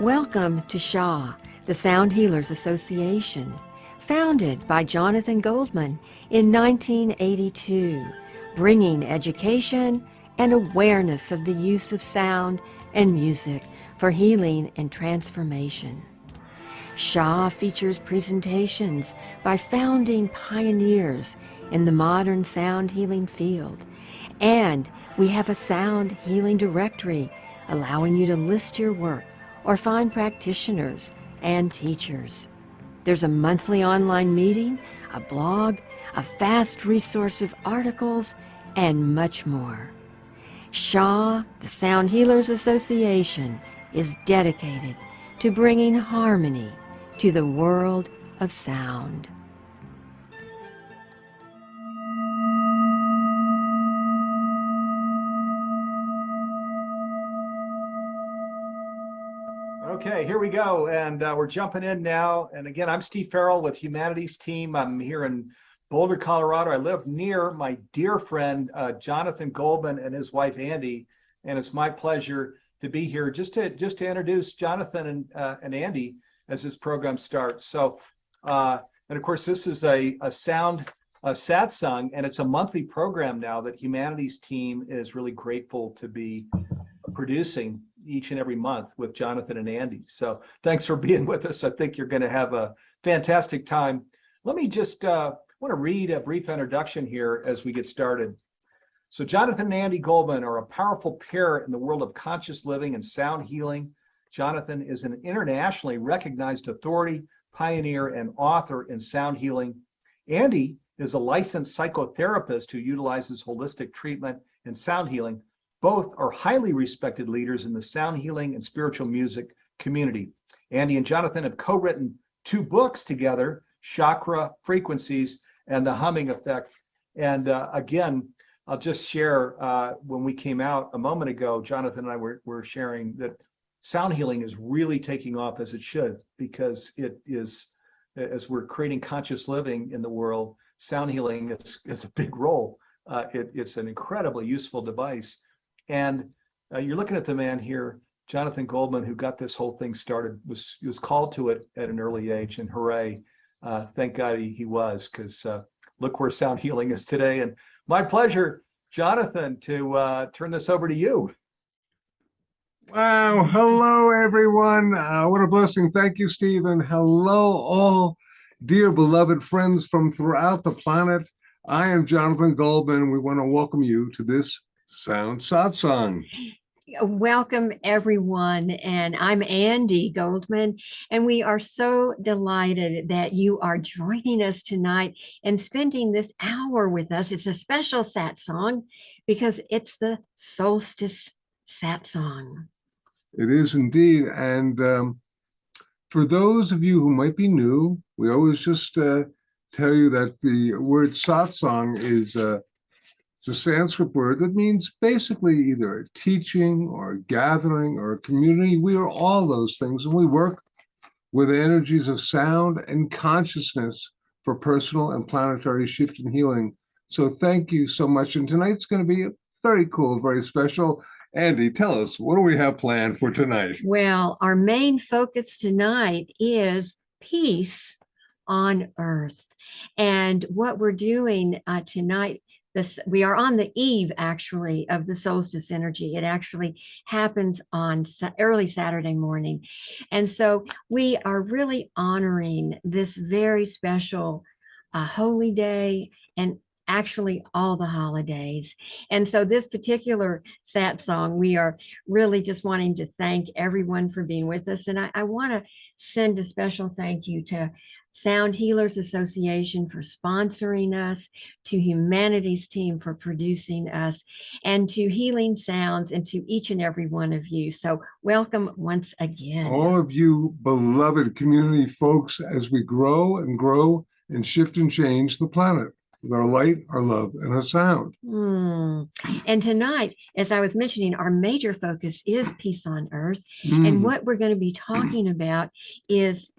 Welcome to SHA, the Sound Healers Association, founded by Jonathan Goldman in 1982, bringing education and awareness of the use of sound and music for healing and transformation. SHA features presentations by founding pioneers in the modern sound healing field, and we have a sound healing directory allowing you to list your work or find practitioners and teachers. There's a monthly online meeting, a blog, a vast resource of articles, and much more. SHA, the Sound Healers Association, is dedicated to bringing harmony to the world of sound. Okay, here we go, and we're jumping in now. And again, I'm Steve Farrell with Humanities Team. I'm here in Boulder, Colorado. I live near my dear friend Jonathan Goldman and his wife Andi, and it's my pleasure to be here just to introduce Jonathan and Andi as this program starts. So, and of course, this is a sound satsang, and it's a monthly program now that Humanities Team is really grateful to be producing each and every month with Jonathan and Andi. So thanks for being with us. I think you're going to have a fantastic time. Let me just want to read a brief introduction here as we get started. So Jonathan and Andi Goldman are a powerful pair in the world of conscious living and sound healing. Jonathan is an internationally recognized authority, pioneer, and author in sound healing. Andi is a licensed psychotherapist who utilizes holistic treatment and sound healing. Both are highly respected leaders in the sound healing and spiritual music community. Andi and Jonathan have co-written 2 books together, Chakra Frequencies and The Humming Effect. And again, I'll just share, when we came out a moment ago, Jonathan and I were sharing that sound healing is really taking off as it should, because it is, as we're creating conscious living in the world, sound healing is a big role. It's an incredibly useful device. And you're looking at the man here, Jonathan Goldman, who got this whole thing started, was called to it at an early age, and hooray, thank God he was, because look where sound healing is today. And my pleasure, Jonathan, to turn this over to you. Wow. Hello, everyone. What a blessing. Thank you, Steve. And hello, all dear beloved friends from throughout the planet. I am Jonathan Goldman. We want to welcome you to this Sound Satang. Welcome, everyone. And I'm Andi Goldman, and we are so delighted that you are joining us tonight and spending this hour with us. It's a special satsang because it's the Solstice satsang. It is indeed. And for those of you who might be new, we always just tell you that the word satsang is it's a Sanskrit word that means basically either a teaching or a gathering or a community. We are all those things, and we work with energies of sound and consciousness for personal and planetary shift and healing. So thank you so much. And tonight's going to be very cool, very special. Andi, tell us, what do we have planned for tonight? Well, our main focus tonight is peace on Earth. And what we're doing tonight, we are on the eve, actually, of the solstice energy. It actually happens on early Saturday morning. And so we are really honoring this very special holy day, and actually all the holidays. And so this particular satsang, we are really just wanting to thank everyone for being with us. And I want to send a special thank you to Sound Healers Association for sponsoring us, to Humanities Team for producing us, and to Healing Sounds, and to each and every one of you. So welcome once again. All of you beloved community folks, as we grow and shift and change the planet with our light, our love, and our sound. And tonight, as I was mentioning, our major focus is peace on Earth. And what we're going to be talking about is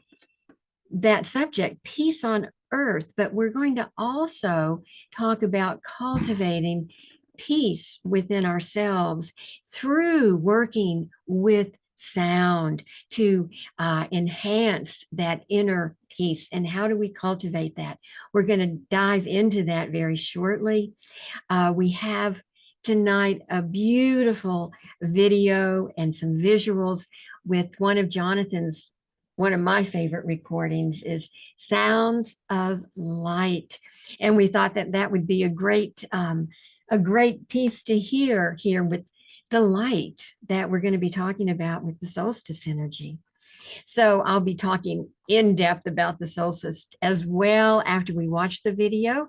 that subject, peace on Earth, but we're going to also talk about cultivating peace within ourselves through working with sound to enhance that inner peace. And how do we cultivate that? We're going to dive into that very shortly. We have tonight a beautiful video and some visuals with one of my favorite recordings is Sounds of Light. And we thought that that would be a great piece to hear here with the light that we're going to be talking about with the solstice energy. So I'll be talking in depth about the solstice as well after we watch the video,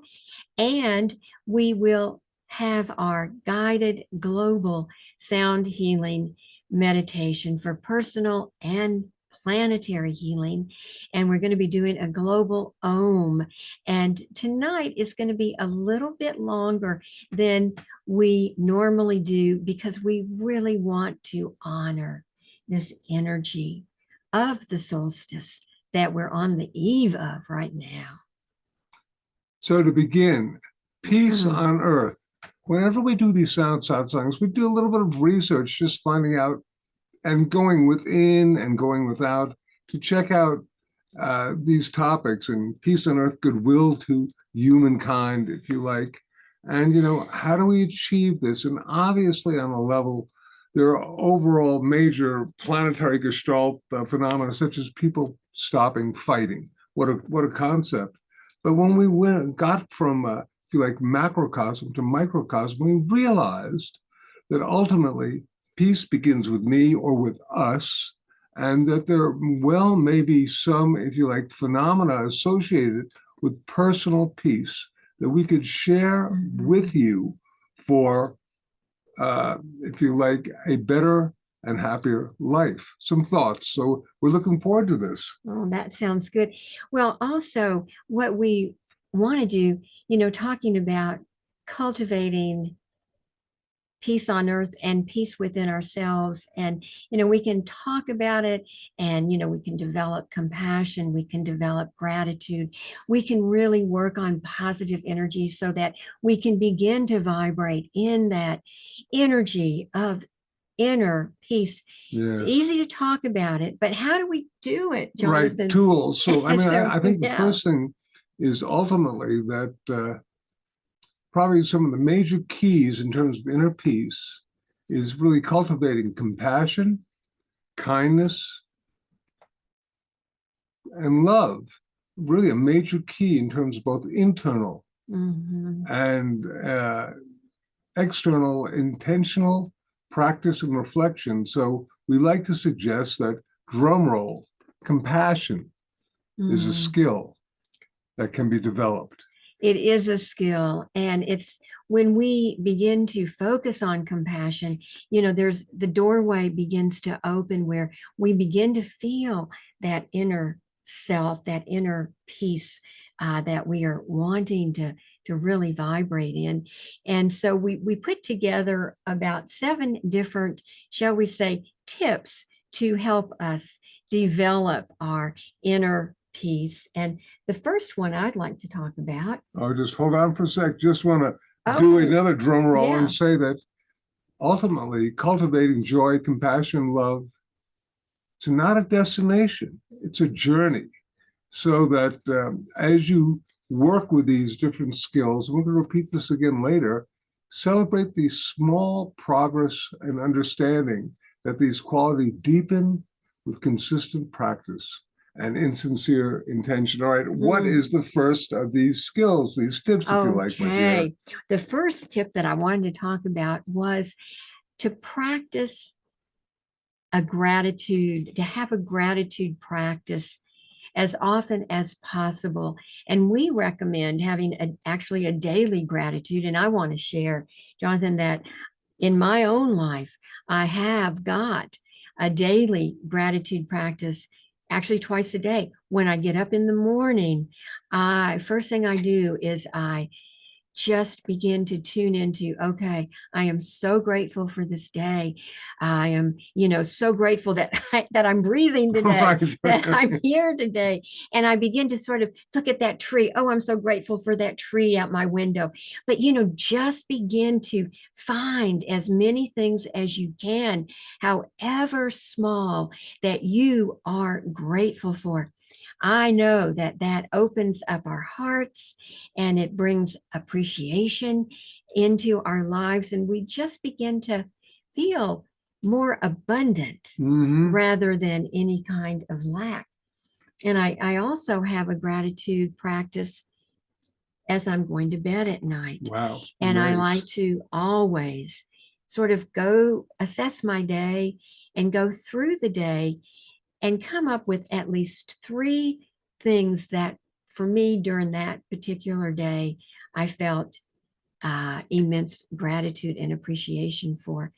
and we will have our guided global sound healing meditation for personal and planetary healing. And we're going to be doing a global Om. And tonight is going to be a little bit longer than we normally do because we really want to honor this energy of the solstice that we're on the eve of right now. So to begin, peace on earth. Whenever we do these sound satsangs, we do a little bit of research, just finding out and going within and going without to check out these topics, and peace on earth, goodwill to humankind, if you like. And, how do we achieve this? And obviously on a level, there are overall major planetary gestalt phenomena, such as people stopping fighting. What a concept. But when we got from, if you like, macrocosm to microcosm, we realized that ultimately peace begins with me or with us, and that there well may be some, if you like, phenomena associated with personal peace that we could share with you for, if you like, a better and happier life. Some thoughts. So we're looking forward to this. Oh, that sounds good. Well, also what we want to do, talking about cultivating peace on earth and peace within ourselves. And, we can talk about it and, we can develop compassion. We can develop gratitude. We can really work on positive energy so that we can begin to vibrate in that energy of inner peace. Yes. It's easy to talk about it, but how do we do it, Jonathan? Right, tools. So, I think the yeah. first thing is ultimately that probably some of the major keys in terms of inner peace is really cultivating compassion, kindness, and love. Really a major key in terms of both internal and external intentional practice and reflection. So we like to suggest that drum roll, compassion is a skill that can be developed. It is a skill. And it's when we begin to focus on compassion, there's the doorway begins to open where we begin to feel that inner self, that inner peace that we are wanting to really vibrate in. And so we put together about 7 different, shall we say, tips to help us develop our inner peace. And the first one I'd like to talk about. Oh, just hold on for a sec. Just want to do another drum roll and say that ultimately cultivating joy, compassion, love, it's not a destination, it's a journey. So that as you work with these different skills, and we're going to repeat this again later, celebrate the small progress and understanding that these qualities deepen with consistent practice and insincere intention. All right, what is the first of these skills, these tips, if you like, my dear? The first tip that I wanted to talk about was to practice a gratitude, to have a gratitude practice as often as possible. And we recommend having actually a daily gratitude. And I want to share, Jonathan, that in my own life, I have got a daily gratitude practice, actually twice a day. When I get up in the morning, first thing I do is I just begin to tune into, okay, I am so grateful for this day. I am, so grateful that that I'm breathing today, Right. that I'm here today. And I begin to sort of look at that tree. Oh, I'm so grateful for that tree out my window. But, just begin to find as many things as you can, however small, that you are grateful for. I know that that opens up our hearts and it brings appreciation into our lives. And we just begin to feel more abundant Hmm. rather than any kind of lack. And I also have a gratitude practice as I'm going to bed at night. Wow. And I Nice. like to always sort of go assess my day and go through the day and come up with at least 3 things that for me during that particular day, I felt immense gratitude and appreciation for.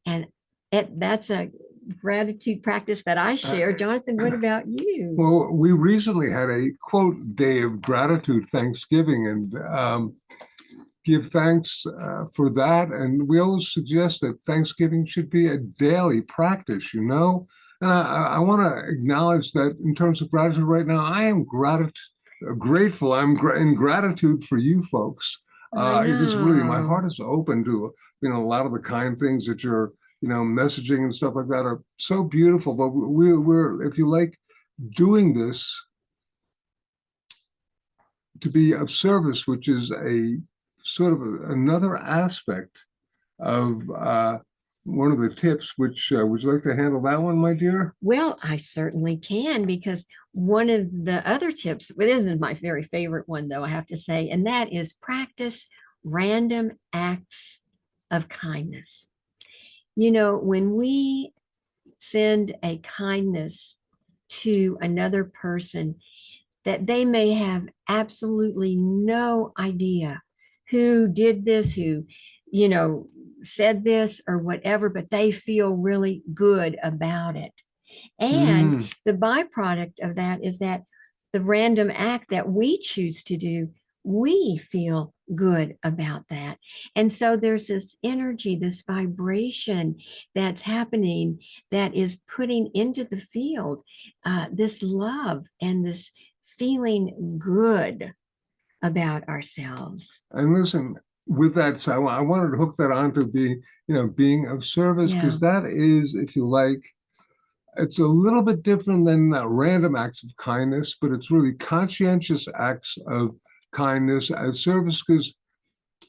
And that's a gratitude practice that I share. Jonathan, what about you? Well, we recently had a quote day of gratitude, Thanksgiving, and give thanks for that. And we always suggest that Thanksgiving should be a daily practice, And I want to acknowledge that in terms of gratitude right now, I am grateful. In gratitude for you folks. It just really, my know. heart is open to, a lot of the kind things that you're, messaging and stuff like that are so beautiful. But we're, if you like, doing this to be of service, which is a sort of another aspect of one of the tips, which would you like to handle that one, my dear? Well, I certainly can, because one of the other tips, well, this is my very favorite one, though, I have to say, and that is practice random acts of kindness. When we send a kindness to another person that they may have absolutely no idea who did this, who, said this or whatever, but they feel really good about it. And the byproduct of that is that the random act that we choose to do, we feel good about that. And so there's this energy, this vibration that's happening that is putting into the field this love and this feeling good about ourselves. And listen, with that, so I wanted to hook that on to being of service, Yeah. because that is, if you like, it's a little bit different than random acts of kindness, but it's really conscientious acts of kindness as service, because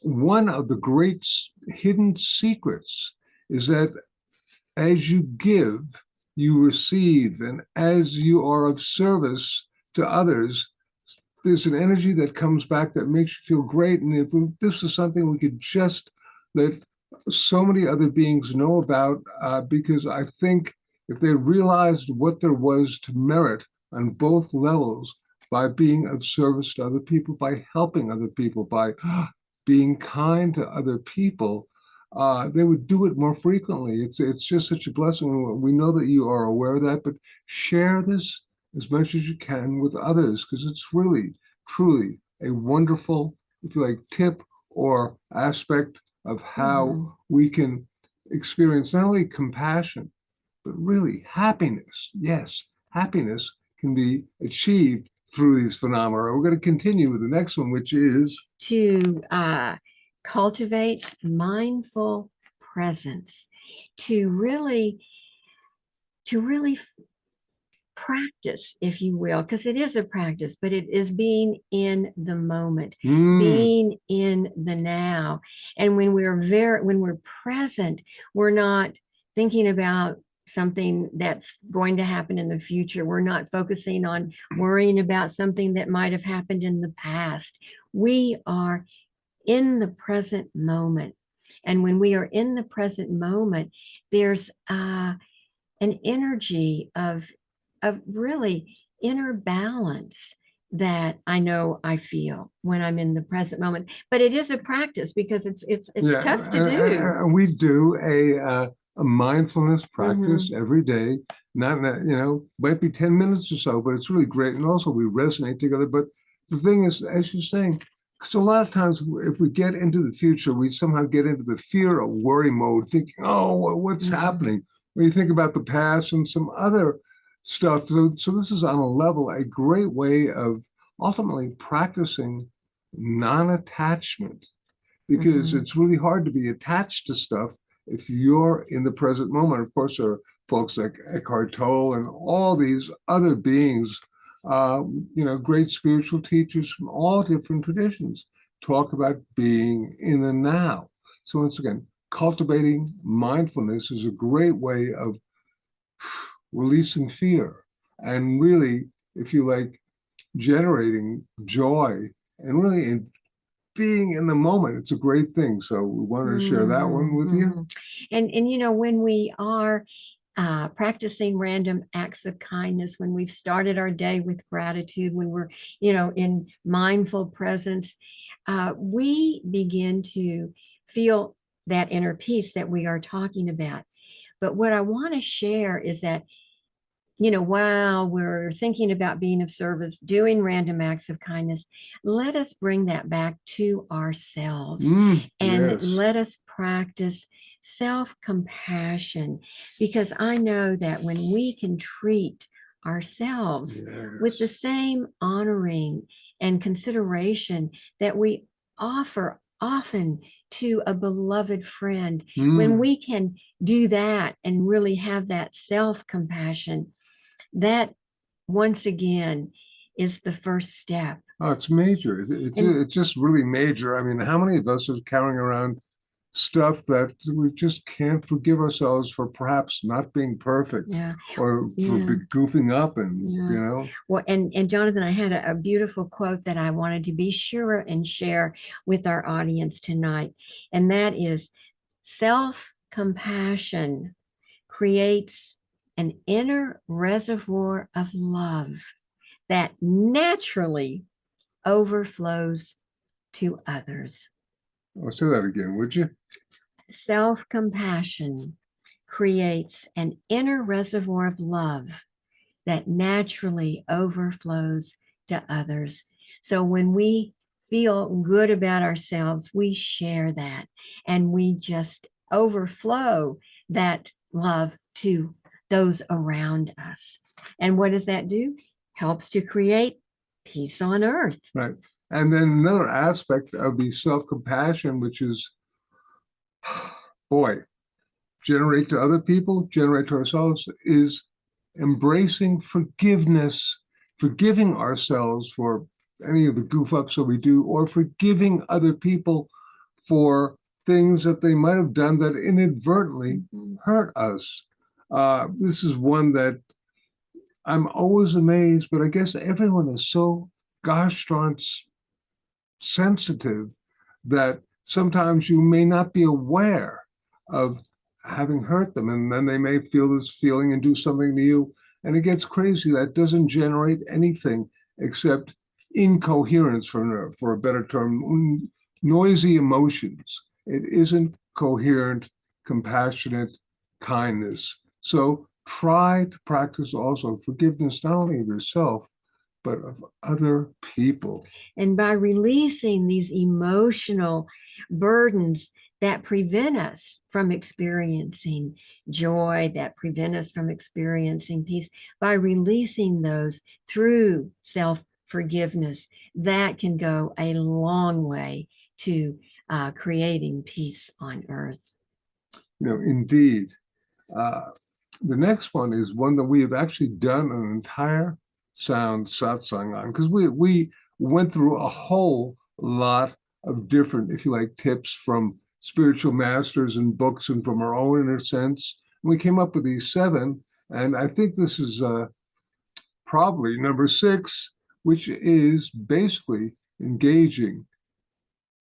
one of the great hidden secrets is that as you give, you receive, and as you are of service to others, there's an energy that comes back that makes you feel great. And if this is something we could just let so many other beings know about, because I think if they realized what there was to merit on both levels by being of service to other people, by helping other people, by being kind to other people, they would do it more frequently. It's just such a blessing. We know that you are aware of that, but share this as much as you can with others, because it's really, truly a wonderful, if you like, tip or aspect of how we can experience not only compassion, but really happiness. Yes, happiness can be achieved through these phenomena. We're going to continue with the next one, which is to cultivate mindful presence, to really practice, if you will, because it is a practice, but it is being in the moment, being in the now. And when we're present, we're not thinking about something that's going to happen in the future. We're not focusing on worrying about something that might have happened in the past. We are in the present moment. And when we are in the present moment, there's an energy of really inner balance that I know I feel when I'm in the present moment. But it is a practice, because it's tough to do. We do a mindfulness practice every day. Not might be 10 minutes or so, but it's really great. And also we resonate together. But the thing is, as you're saying, Because a lot of times, if we get into the future, we somehow get into the fear or worry mode, thinking, oh, what's happening? When you think about the past and some other stuff. So this is on a level, a great way of ultimately practicing non-attachment, because it's really hard to be attached to stuff if you're in the present moment. Of course, there are folks like Eckhart Tolle and all these other beings, great spiritual teachers from all different traditions talk about being in the now. So once again, cultivating mindfulness is a great way of releasing fear and really, if you like, generating joy and really being in the moment. It's a great thing. So we wanted to share that one with you. And when we are practicing random acts of kindness, when we've started our day with gratitude, when we're, in mindful presence, we begin to feel that inner peace that we are talking about. But what I want to share is that, while we're thinking about being of service, doing random acts of kindness, let us bring that back to ourselves and yes. let us practice self-compassion, because I know that when we can treat ourselves with the same honoring and consideration that we offer often to a beloved friend, when we can do that and really have that self-compassion, that once again is the first step. Oh, it's major. It's just really major. I mean, how many of us are carrying around stuff that we just can't forgive ourselves for perhaps not being perfect or for goofing up and. Well, and Jonathan, I had a beautiful quote that I wanted to be sure and share with our audience tonight, and that is, self-compassion creates an inner reservoir of love that naturally overflows to others. I'll say that again, would you? Self-compassion creates an inner reservoir of love that naturally overflows to others. So when we feel good about ourselves, we share that and we just overflow that love to those around us. And what does that do? Helps to create peace on earth. Right. And then another aspect of the self-compassion, which is, boy, generate to other people, generate to ourselves, is embracing forgiveness, forgiving ourselves for any of the goof ups that we do, or forgiving other people for things that they might have done that inadvertently hurt us. This is one that I'm always amazed, but I guess everyone is so gosh darn sensitive that sometimes you may not be aware of having hurt them, and then they may feel this feeling and do something to you, and it gets crazy. That doesn't generate anything except incoherence, for a better term, noisy emotions. It isn't coherent, compassionate kindness. So try to practice also forgiveness, not only of yourself, but of other people. And by releasing these emotional burdens that prevent us from experiencing joy, that prevent us from experiencing peace, by releasing those through self-forgiveness, that can go a long way to creating peace on earth. Indeed. The next one is one that we have actually done an entire Sound Satsang on, because we went through a whole lot of different, if you like, tips from spiritual masters and books and from our own inner sense. We came up with these 7, and I think this is probably number 6, which is basically engaging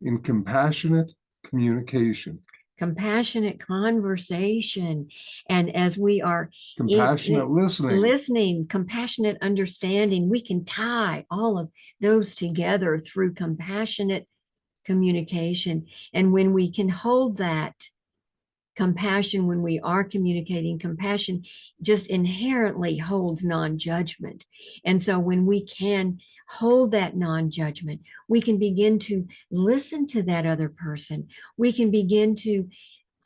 in compassionate communication. Compassionate conversation. And as we are compassionate listening, compassionate understanding, we can tie all of those together through compassionate communication. And when we can hold that compassion, when we are communicating, compassion just inherently holds non-judgment. And so when we can hold that non-judgment. We can begin to listen to that other person. We can begin to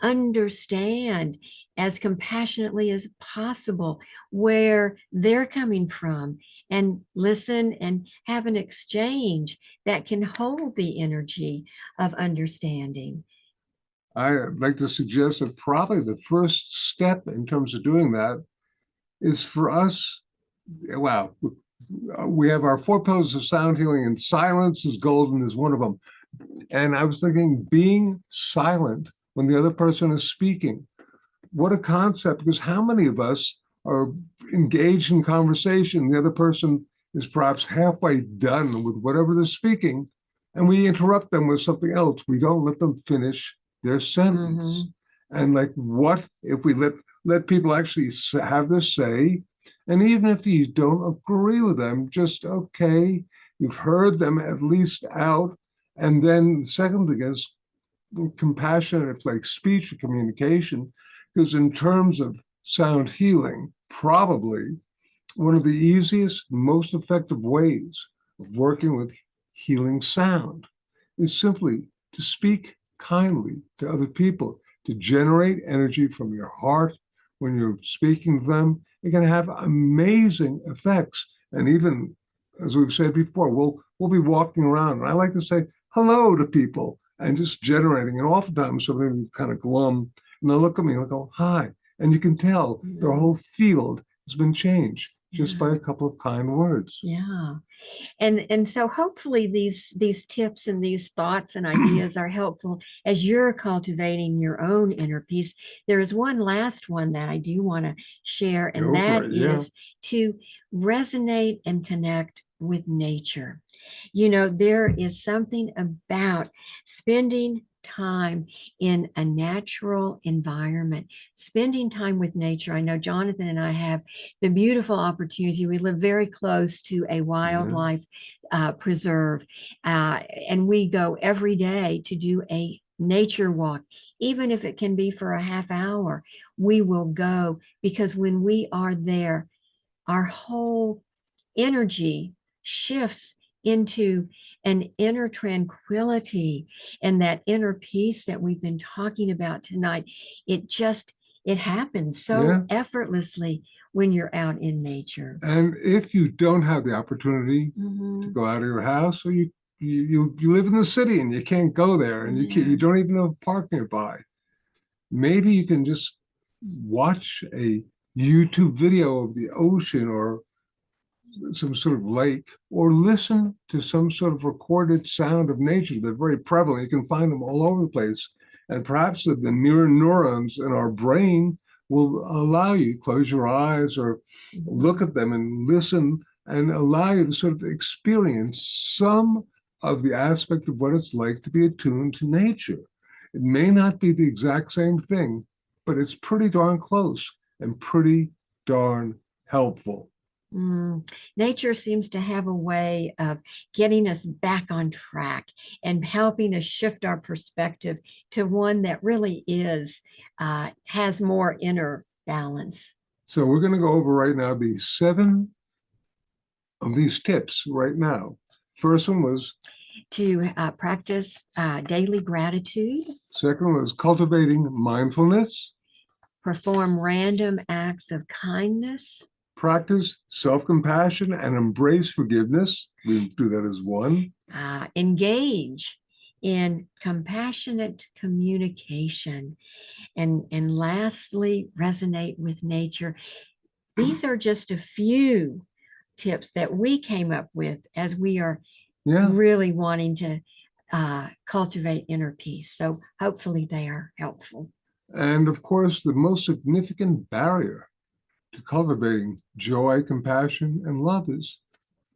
understand as compassionately as possible where they're coming from, and listen and have an exchange that can hold the energy of understanding. I'd like to suggest that probably the first step in terms of doing that is for us, wow, we have our 4 pillars of sound healing, and silence is golden is one of them. And I was thinking, being silent when the other person is speaking, what a concept, because how many of us are engaged in conversation, the other person is perhaps halfway done with whatever they're speaking, and we interrupt them with something else. We don't let them finish their sentence. And like, what if we let people actually have their say? And even if you don't agree with them, just, okay, you've heard them at least out. And then the second thing is compassionate, like speech or communication, because in terms of sound healing, probably one of the easiest, most effective ways of working with healing sound is simply to speak kindly to other people, to generate energy from your heart when you're speaking to them. It can have amazing effects. And even, as we've said before, we'll be walking around, and I like to say hello to people and just generating. And oftentimes somebody will be kind of glum, and they'll look at me and they'll go, hi. And you can tell their whole field has been changed just by a couple of kind words. Yeah. And so hopefully these tips and these thoughts and ideas are helpful as you're cultivating your own inner peace. There is one last one that I do want to share, and that is to resonate and connect with nature. You know, there is something about spending time in a natural environment, spending time with nature. I know Jonathan and I have the beautiful opportunity. We live very close to a wildlife preserve, and we go every day to do a nature walk. Even if it can be for a half hour, we will go, because when we are there, our whole energy shifts into an inner tranquility and that inner peace that we've been talking about tonight. It happens so effortlessly when you're out in nature. And if you don't have the opportunity to go out of your house, or you live in the city and you can't go there, and you don't even have a park nearby, maybe you can just watch a YouTube video of the ocean or some sort of lake, or listen to some sort of recorded sound of nature. They're very prevalent. You can find them all over the place. And perhaps the mirror neurons in our brain will allow you to close your eyes or look at them and listen, and allow you to sort of experience some of the aspect of what it's like to be attuned to nature. It may not be the exact same thing, but it's pretty darn close and pretty darn helpful. Nature seems to have a way of getting us back on track and helping us shift our perspective to one that really has more inner balance. So we're going to go over right now the 7 of these tips right now. First one was to practice daily gratitude. Second was cultivating mindfulness. Perform random acts of kindness. Practice self-compassion and embrace forgiveness. We do that as one. Engage in compassionate communication. And lastly, resonate with nature. These are just a few tips that we came up with as we are really wanting to cultivate inner peace. So hopefully they are helpful. And of course, the most significant barrier to cultivating joy, compassion, and love is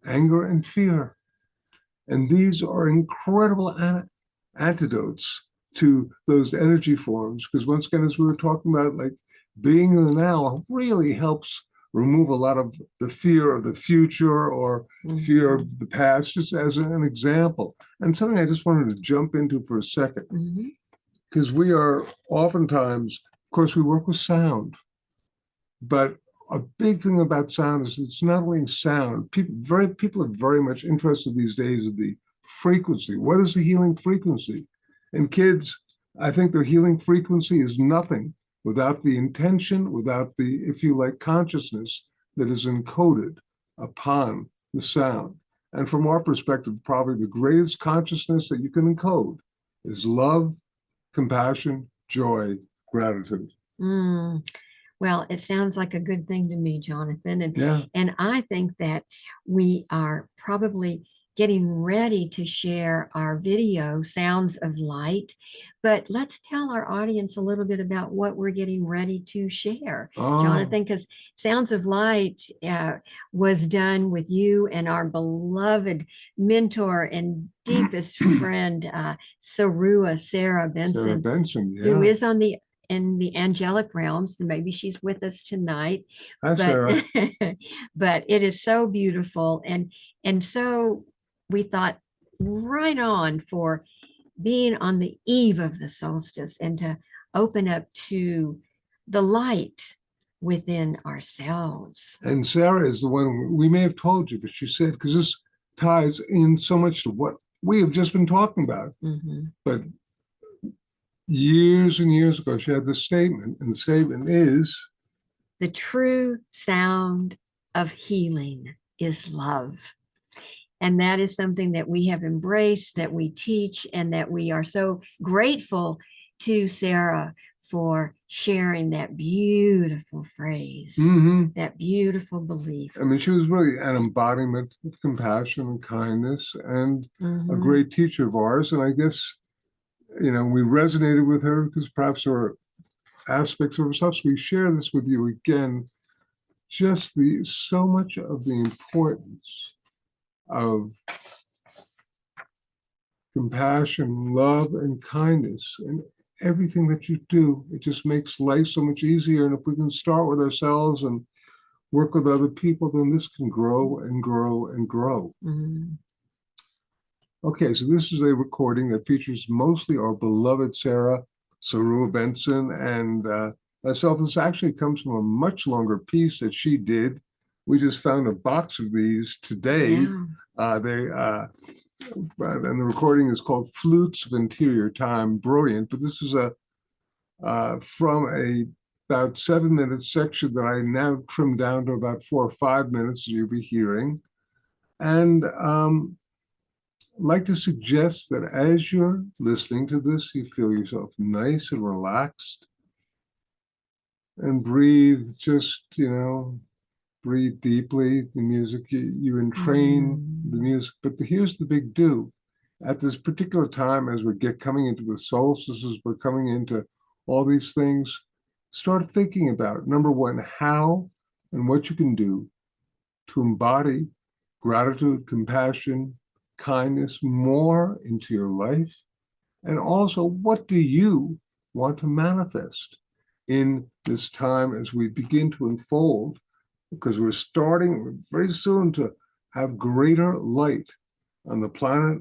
anger and fear. And these are incredible antidotes to those energy forms, because once again, as we were talking about, like being in the now really helps remove a lot of the fear of the future or fear of the past, just as an example. And something I just wanted to jump into for a second, because we are oftentimes, of course, we work with sound, but a big thing about sound is it's not only sound. People are very much interested these days in the frequency. What is the healing frequency? And kids, I think the healing frequency is nothing without the intention, without the, if you like, consciousness that is encoded upon the sound. And from our perspective, probably the greatest consciousness that you can encode is love, compassion, joy, gratitude. Well, it sounds like a good thing to me, Jonathan. Yeah. And I think that we are probably getting ready to share our video, Sounds of Light. But let's tell our audience a little bit about what we're getting ready to share, Jonathan, because Sounds of Light was done with you and our beloved mentor and deepest friend, Sarah Benson, who is on the in the angelic realms, and maybe she's with us tonight. Hi, Sarah. But it is so beautiful, and so we thought right on for being on the eve of the solstice and to open up to the light within ourselves. And Sarah is the one, we may have told you, but she said, because this ties in so much to what we have just been talking about. But years and years ago, she had this statement, and the statement is, the true sound of healing is love. And that is something that we have embraced, that we teach, and that we are so grateful to Sarah for sharing that beautiful phrase, that beautiful belief. I mean, she was really an embodiment of compassion and kindness, and a great teacher of ours. And I guess, you know, we resonated with her because perhaps there are aspects of herself. So we share this with you again, just so much of the importance of compassion, love, and kindness in everything that you do. It just makes life so much easier. And if we can start with ourselves and work with other people, then this can grow and grow and grow. Okay, so this is a recording that features mostly our beloved Sarah Benson and myself. This actually comes from a much longer piece that she did. We just found a box of these today. And the recording is called Flutes of Interior Time. Brilliant. But this is from about 7-minute section that I now trimmed down to about 4 or 5 minutes, as you'll be hearing. And I'd like to suggest that as you're listening to this, you feel yourself nice and relaxed and breathe, just, you know, breathe deeply. The music, you entrain the music, but here's the big do. At this particular time, as we get coming into the solstices, we're coming into all these things, start thinking about, number one, how and what you can do to embody gratitude, compassion, kindness more into your life. And also, what do you want to manifest in this time as we begin to unfold? Because we're starting very soon to have greater light on the planet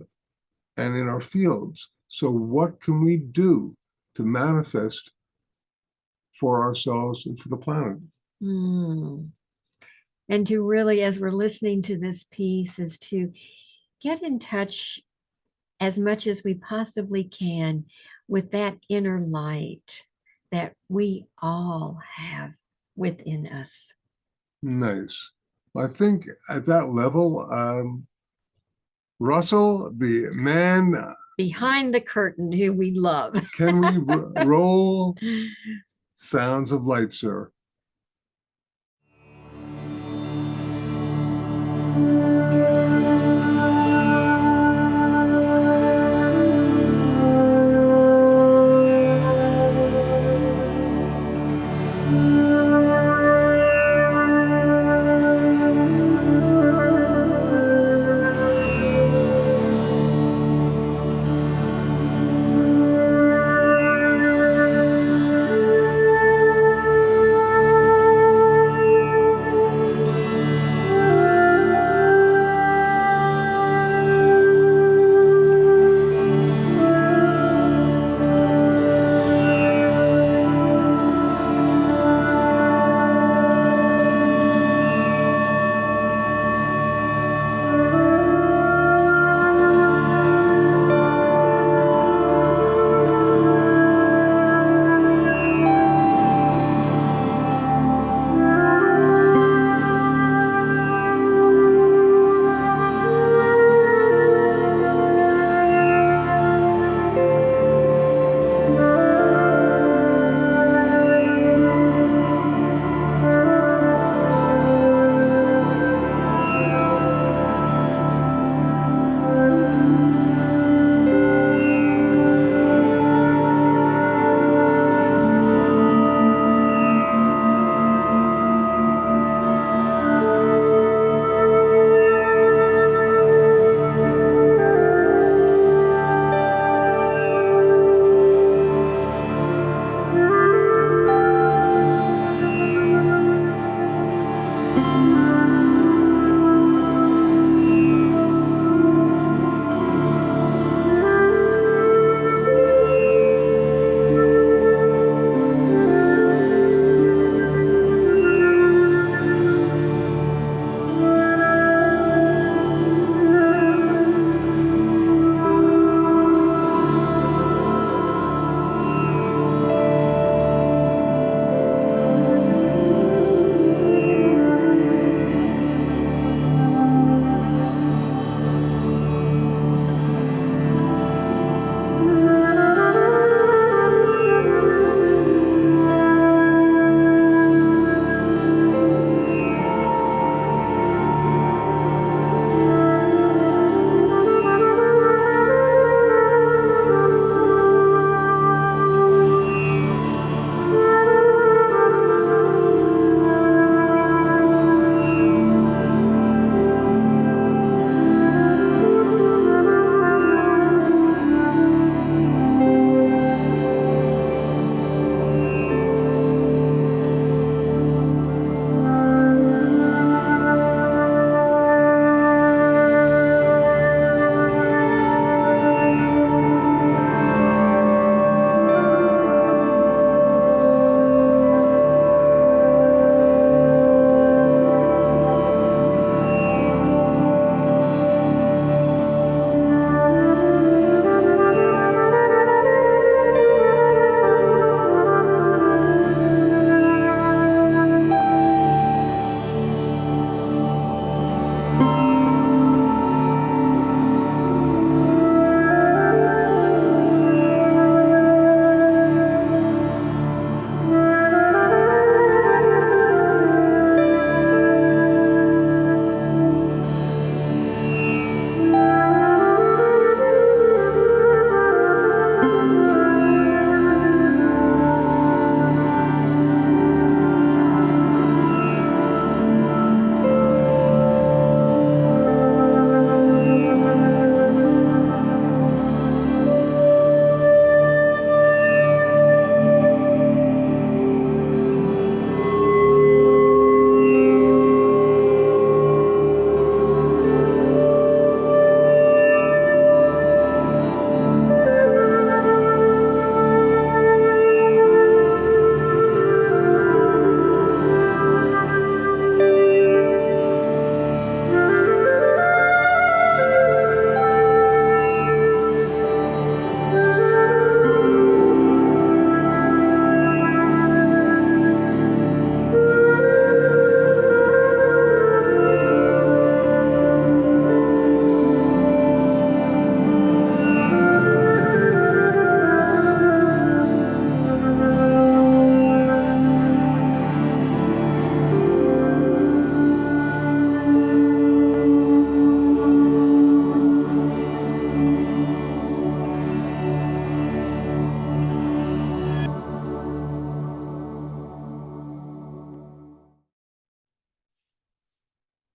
and in our fields. So what can we do to manifest for ourselves and for the planet? And to really, as we're listening to this piece, is to get in touch as much as we possibly can with that inner light that we all have within us. Nice. I think at that level, Russell, the man behind the curtain, who we love. Can we roll Sounds of Light, sir?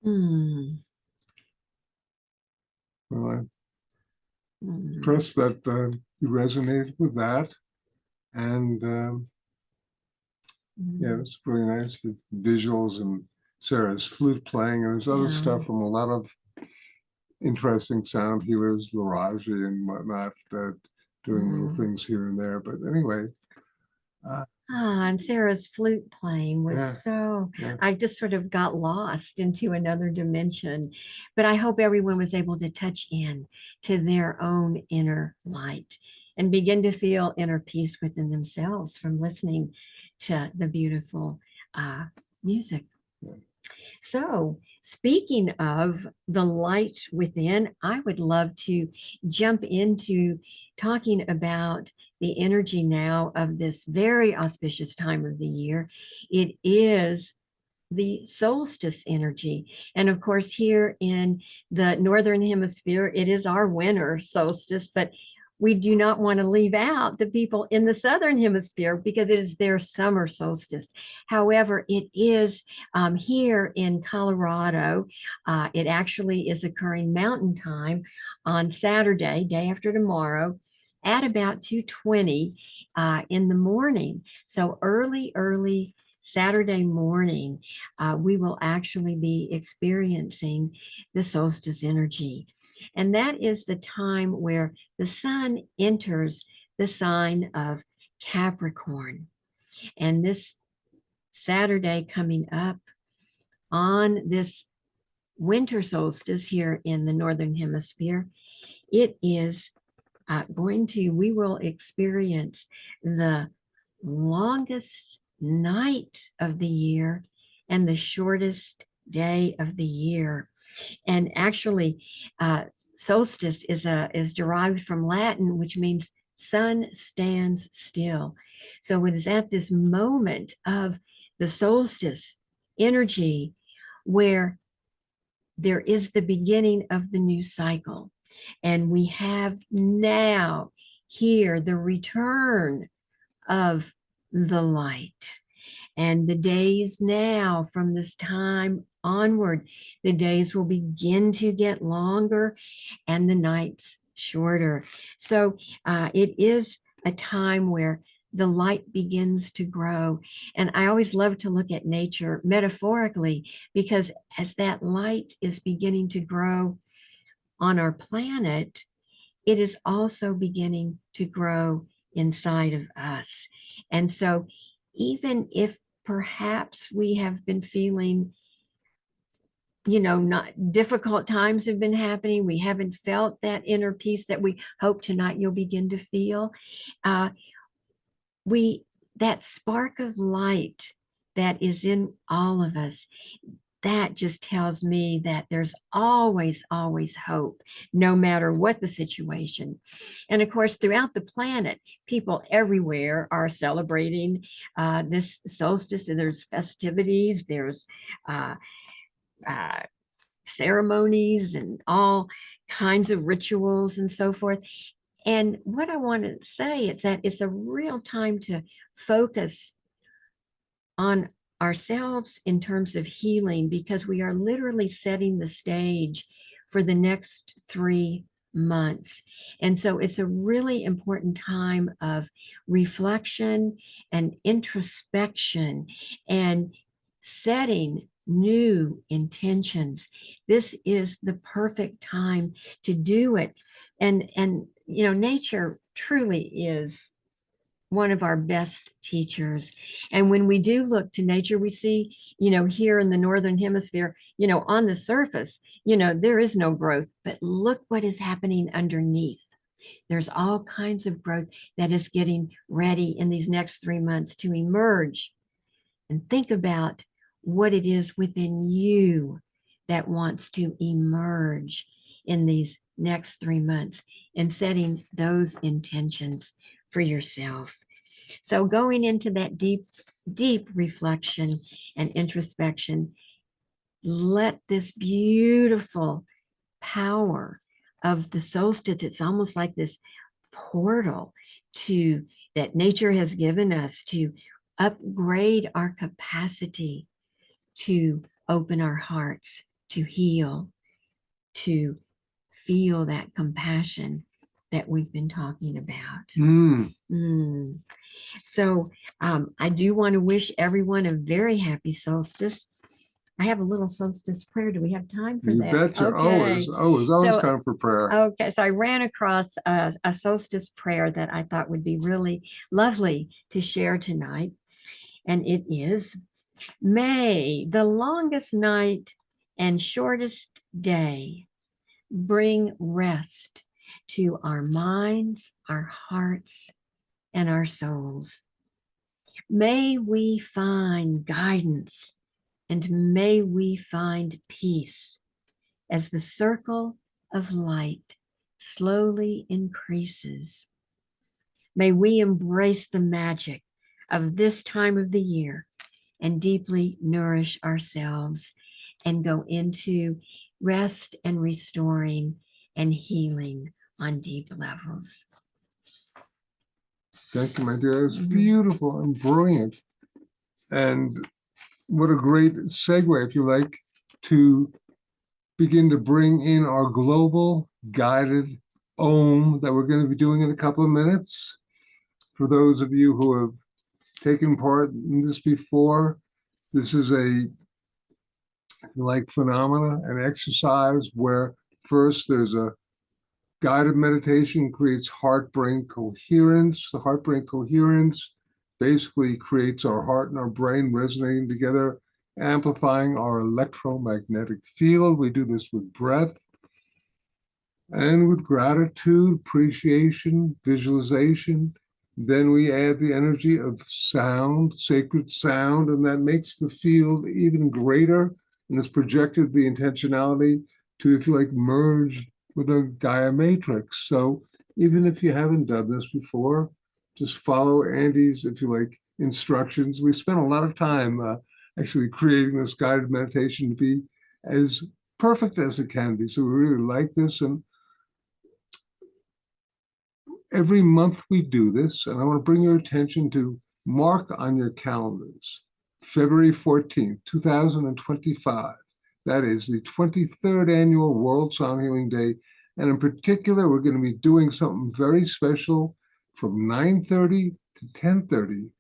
Mm. Well, I Mm. trust that you resonate with that. And yeah, it's really nice. The visuals and Sarah's flute playing, and there's other Yeah. stuff from a lot of interesting sound healers, Laraji and whatnot, doing little things here and there. But anyway, and Sarah's flute playing was yeah, so, yeah. I just sort of got lost into another dimension. But I hope everyone was able to touch in to their own inner light and begin to feel inner peace within themselves from listening to the beautiful music. Yeah. So, speaking of the light within, I would love to jump into talking about the energy now of this very auspicious time of the year. It is the solstice energy. And of course, here in the Northern Hemisphere, it is our winter solstice, but we do not want to leave out the people in the Southern Hemisphere because it is their summer solstice. However, it is here in Colorado. It actually is occurring mountain time on Saturday, day after tomorrow, at about 2:20 in the morning. So early Saturday morning, we will actually be experiencing the solstice energy. And that is the time where the sun enters the sign of Capricorn. And this Saturday coming up on this winter solstice here in the Northern Hemisphere, it is we will experience the longest night of the year and the shortest day of the year. And actually, solstice is derived from Latin, which means sun stands still. So it is at this moment of the solstice energy where there is the beginning of the new cycle. And we have now here the return of the light. And the days now, from this time onward, the days will begin to get longer and the nights shorter. So it is a time where the light begins to grow. And I always love to look at nature metaphorically, because as that light is beginning to grow on our planet, it is also beginning to grow inside of us. And so even if perhaps we have been feeling, not difficult times have been happening, we haven't felt that inner peace that we hope tonight you'll begin to feel, that spark of light that is in all of us, that just tells me that there's always hope, no matter what the situation. And of course, throughout the planet, people everywhere are celebrating this solstice. And there's festivities, there's ceremonies, and all kinds of rituals and so forth. And what I want to say is that it's a real time to focus on ourselves in terms of healing, because we are literally setting the stage for the next 3 months. And so it's a really important time of reflection and introspection and setting new intentions. This is the perfect time to do it. And nature truly is one of our best teachers. And when we do look to nature, we see, here in the Northern Hemisphere, on the surface, there is no growth, but look what is happening underneath. There's all kinds of growth that is getting ready in these next 3 months to emerge. And think about what it is within you that wants to emerge in these next 3 months, and setting those intentions for yourself. So going into that deep reflection and introspection, let this beautiful power of the solstice, it's almost like this portal that nature has given us to upgrade our capacity to open our hearts to heal, to feel that compassion that we've been talking about. So I do want to wish everyone a very happy solstice. I have a little solstice prayer. Do we have time for You that? betcha. Okay. Always So- time for prayer. Okay, so I ran across a solstice prayer that I thought would be really lovely to share tonight. And it is, may the longest night and shortest day bring rest to our minds, our hearts, and our souls. May we find guidance and may we find peace as the circle of light slowly increases. May we embrace the magic of this time of the year and deeply nourish ourselves and go into rest and restoring and healing on deep levels. Thank you, my dear. It's Mhm. beautiful and brilliant. And what a great segue, if you like, to begin to bring in our global guided Om that we're going to be doing in a couple of minutes. For those of you who have taken part in this before, this is a like phenomena, an exercise where first there's a guided meditation creates heart-brain coherence. The heart-brain coherence basically creates our heart and our brain resonating together, amplifying our electromagnetic field. We do this with breath and with gratitude, appreciation, visualization. Then we add the energy of sound, sacred sound, and that makes the field even greater. And it's projected the intentionality to, if you like, merge with a Gaia matrix. So even if you haven't done this before, just follow Andy's, if you like, instructions. We spent a lot of time actually creating this guided meditation to be as perfect as it can be. So we really like this. And every month we do this, and I want to bring your attention to mark on your calendars, February 14th, 2025. That is the 23rd annual World Sound Healing Day. And in particular, we're going to be doing something very special from 9:30 to 10:30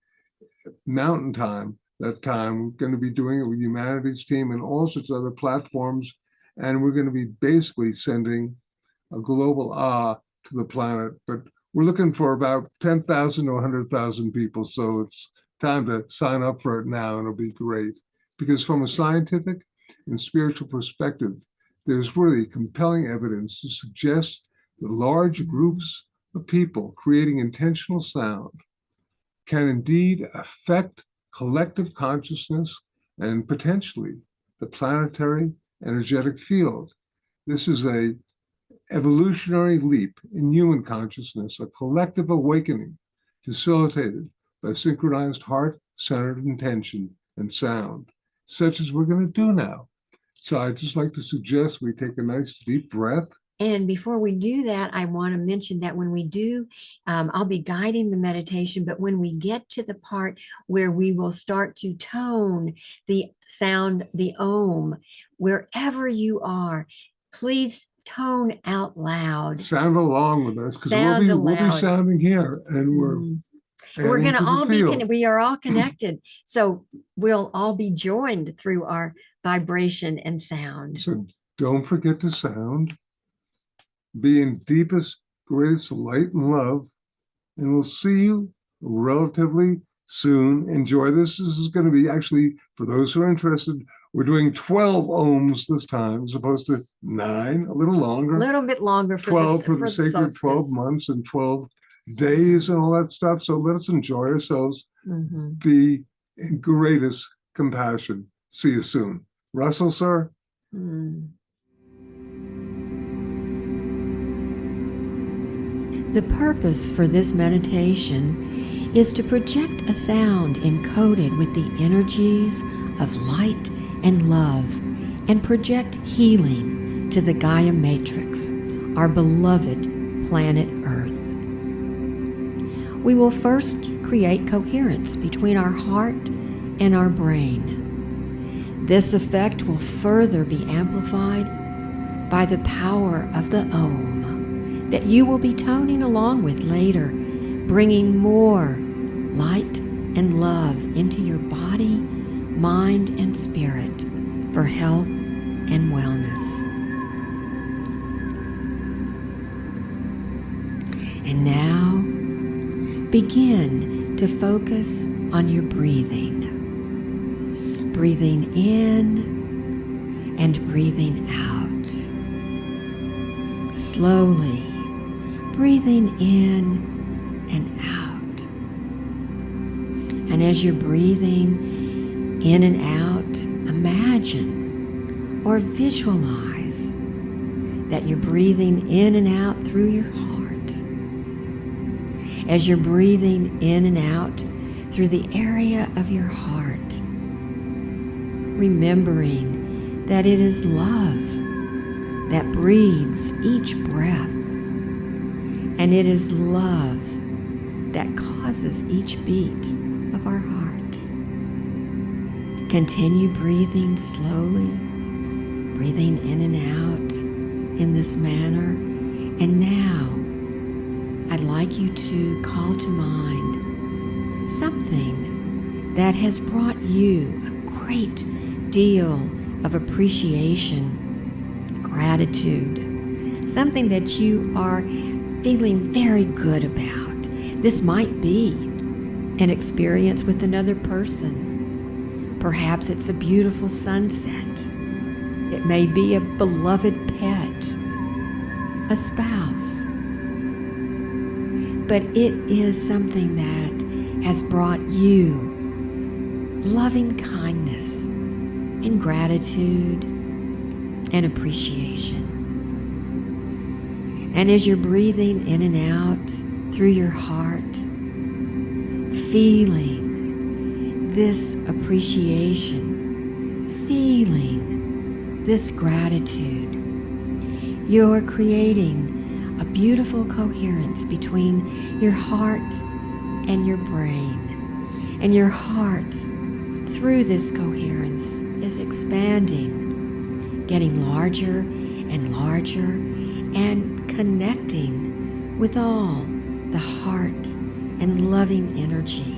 Mountain Time. That time, we're going to be doing it with Humanities Team and all sorts of other platforms. And we're going to be basically sending a global to the planet. But we're looking for about 10,000 to 100,000 people. So it's time to sign up for it now, and it'll be great. Because from a scientific and spiritual perspective, there's really compelling evidence to suggest that large groups of people creating intentional sound can indeed affect collective consciousness and potentially the planetary energetic field. This is a evolutionary leap in human consciousness, a collective awakening facilitated by synchronized heart-centered intention and sound, such as we're going to do now. So I'd just like to suggest we take a nice deep breath. And before we do that, I want to mention that when we do, I'll be guiding the meditation, but when we get to the part where we will start to tone the sound, the Om, wherever you are, please tone out loud. Sound along with us, because we'll be aloud. sounding here, and we're going to all be, field. we are all connected. So we'll all be joined through our vibration and sound. So don't forget to sound. Be in deepest, greatest light and love. And we'll see you relatively soon. Enjoy this. This is going to be actually, for those who are interested, we're doing 12 ohms this time, as opposed to 9, a little longer. A little bit longer for 12 for the the sacred solstice. 12 months and 12 days and all that stuff. So let us enjoy ourselves. Be in greatest compassion. See you soon. Russell, sir? The purpose for this meditation is to project a sound encoded with the energies of light and love and project healing to the Gaia matrix, our beloved planet Earth. We will first create coherence between our heart and our brain. This effect will further be amplified by the power of the Om that you will be toning along with later, bringing more light and love into your body, mind, and spirit for health and wellness. And now, begin to focus on your breathing. Breathing in and breathing out. Slowly breathing in and out. And as you're breathing in and out, imagine or visualize that you're breathing in and out through your heart. As you're breathing in and out through the area of your heart, remembering that it is love that breathes each breath, and it is love that causes each beat of our heart. Continue breathing slowly, breathing in and out in this manner. And now, I'd like you to call to mind something that has brought you a great deal of appreciation, gratitude, something that you are feeling very good about. This might be an experience with another person. Perhaps it's a beautiful sunset. It may be a beloved pet, a spouse. But it is something that has brought you loving kindness and gratitude and appreciation. And as you're breathing in and out through your heart, feeling this appreciation, feeling this gratitude, you're creating a beautiful coherence between your heart and your brain. And your heart, through this coherence, is expanding, getting larger and larger, and connecting with all the heart and loving energy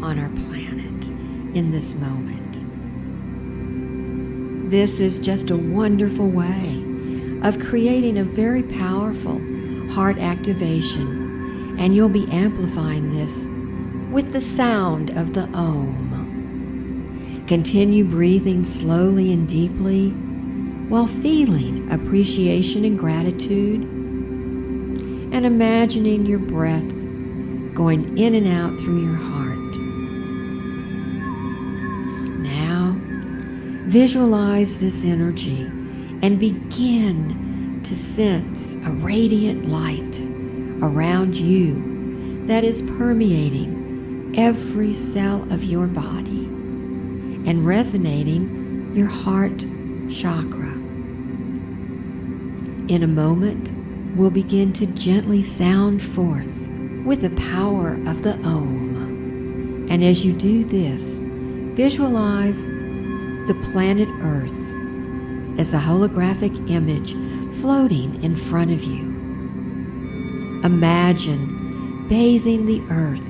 on our planet in this moment. This is just a wonderful way of creating a very powerful heart activation, and you'll be amplifying this with the sound of the Om. Continue breathing slowly and deeply while feeling appreciation and gratitude, and imagining your breath going in and out through your heart. Now, visualize this energy and begin to sense a radiant light around you that is permeating every cell of your body and resonating your heart chakra. In a moment, we'll begin to gently sound forth with the power of the Om. And as you do this, visualize the planet Earth as a holographic image floating in front of you. Imagine bathing the Earth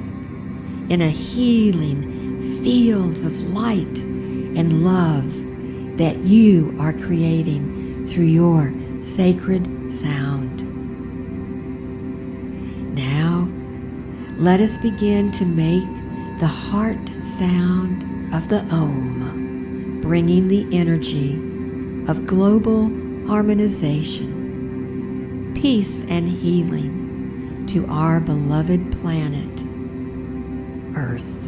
in a healing field of light and love that you are creating through your sacred sound. Now, let us begin to make the heart sound of the Om, bringing the energy of global harmonization, peace, and healing to our beloved planet, Earth.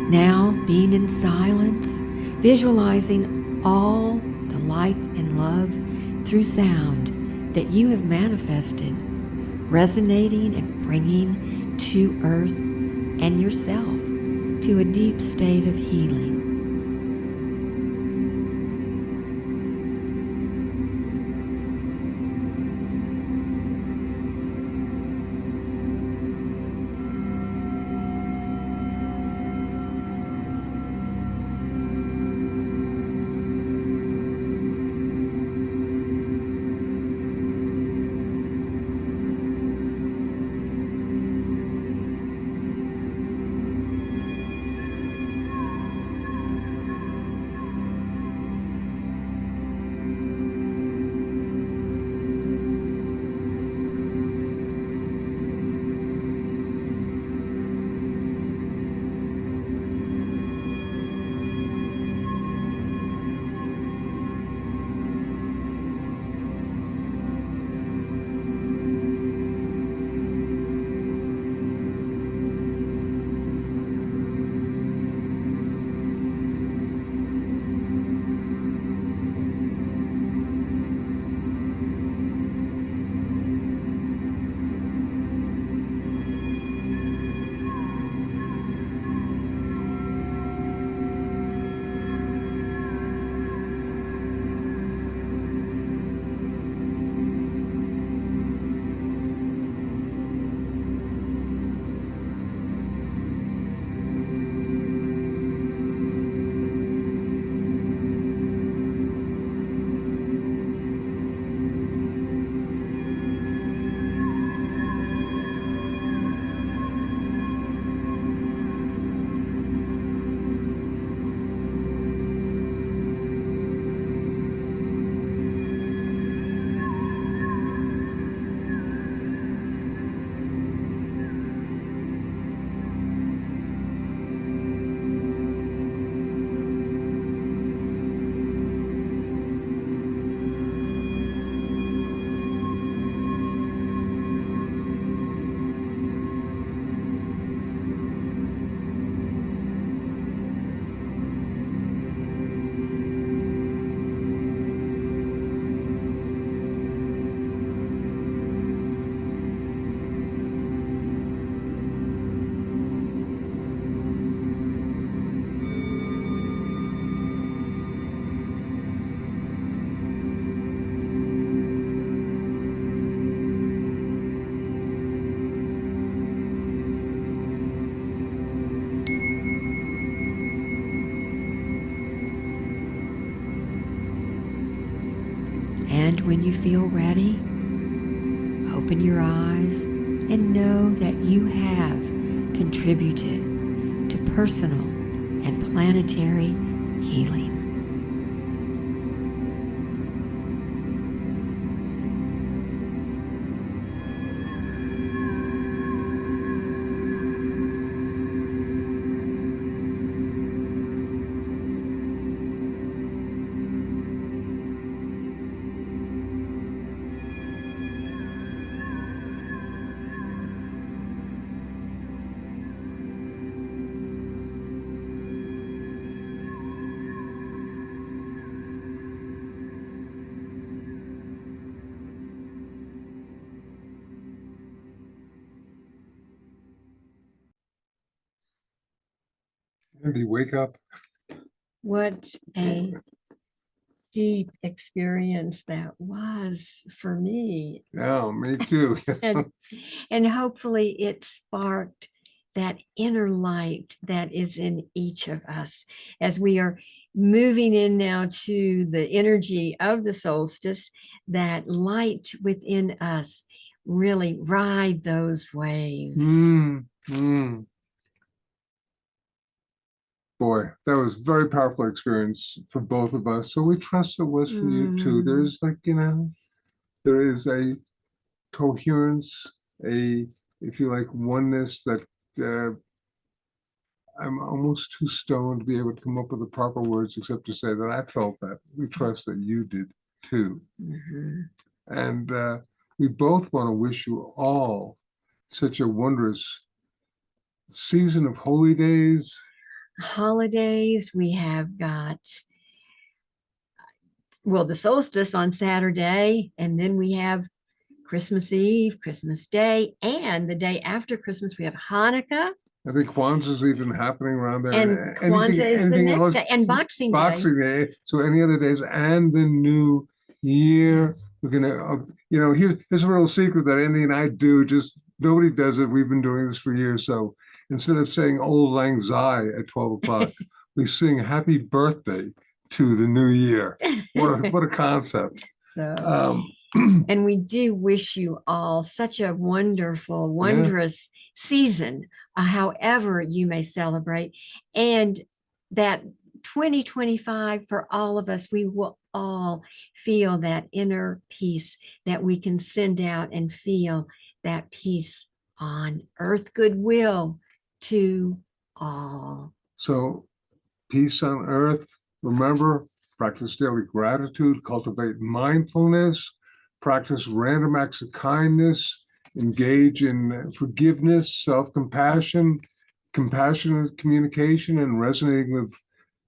Now, being in silence, visualizing all the light and love through sound that you have manifested, resonating and bringing to earth and yourself to a deep state of healing. And when you feel ready, open your eyes and know that you have contributed to personal and planetary healing. Andy, wake up. What a deep experience that was for me. Yeah, me too. And hopefully it sparked that inner light that is in each of us as we are moving in now to the energy of the solstice. That light within us really ride those waves. Boy, that was a very powerful experience for both of us. So we trust it was for you too. There's there is a coherence, if you like, oneness that I'm almost too stoned to be able to come up with the proper words except to say that I felt that. We trust that you did too. And we both want to wish you all such a wondrous season of holy days, holidays. We have got, well, the solstice on Saturday, and then we have Christmas Eve, Christmas Day, and the day after Christmas, we have Hanukkah. I think Kwanzaa's even happening around there. And Kwanzaa is the next else- day, and Boxing Day. Boxing Day. So any other days and the new year. Yes. We're gonna, here's a little secret that Andy and I do. Just nobody does it. We've been doing this for years. So instead of saying "Old Lang Syne" at 12 o'clock, we sing "Happy Birthday" to the new year. What a concept. So, and we do wish you all such a wonderful, wondrous season, however you may celebrate. And that 2025 for all of us, we will all feel that inner peace that we can send out and feel that peace on earth, goodwill to all. So peace on earth. Remember, practice daily gratitude, cultivate mindfulness, practice random acts of kindness, engage in forgiveness, self-compassion, compassionate communication, and resonating with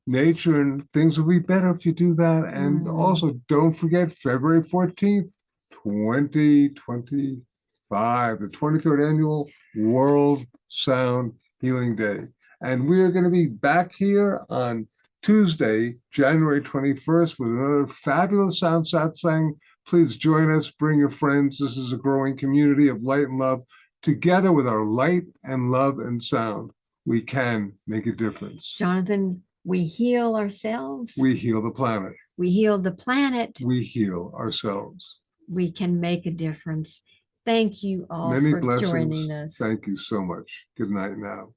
nature. And things will be better if you do that. And also, don't forget February 14th, 2025, the 23rd Annual World Sound Healing Day. And we are going to be back here on Tuesday, January 21st, with another fabulous Sound Satsang. Please join us, bring your friends. This is a growing community of light and love. Together with our light and love and sound, we can make a difference. Jonathan, we heal ourselves. We heal the planet. We heal the planet. We heal ourselves. We can make a difference. Thank you all Many for blessings. joining us. Thank you so much. Good night now.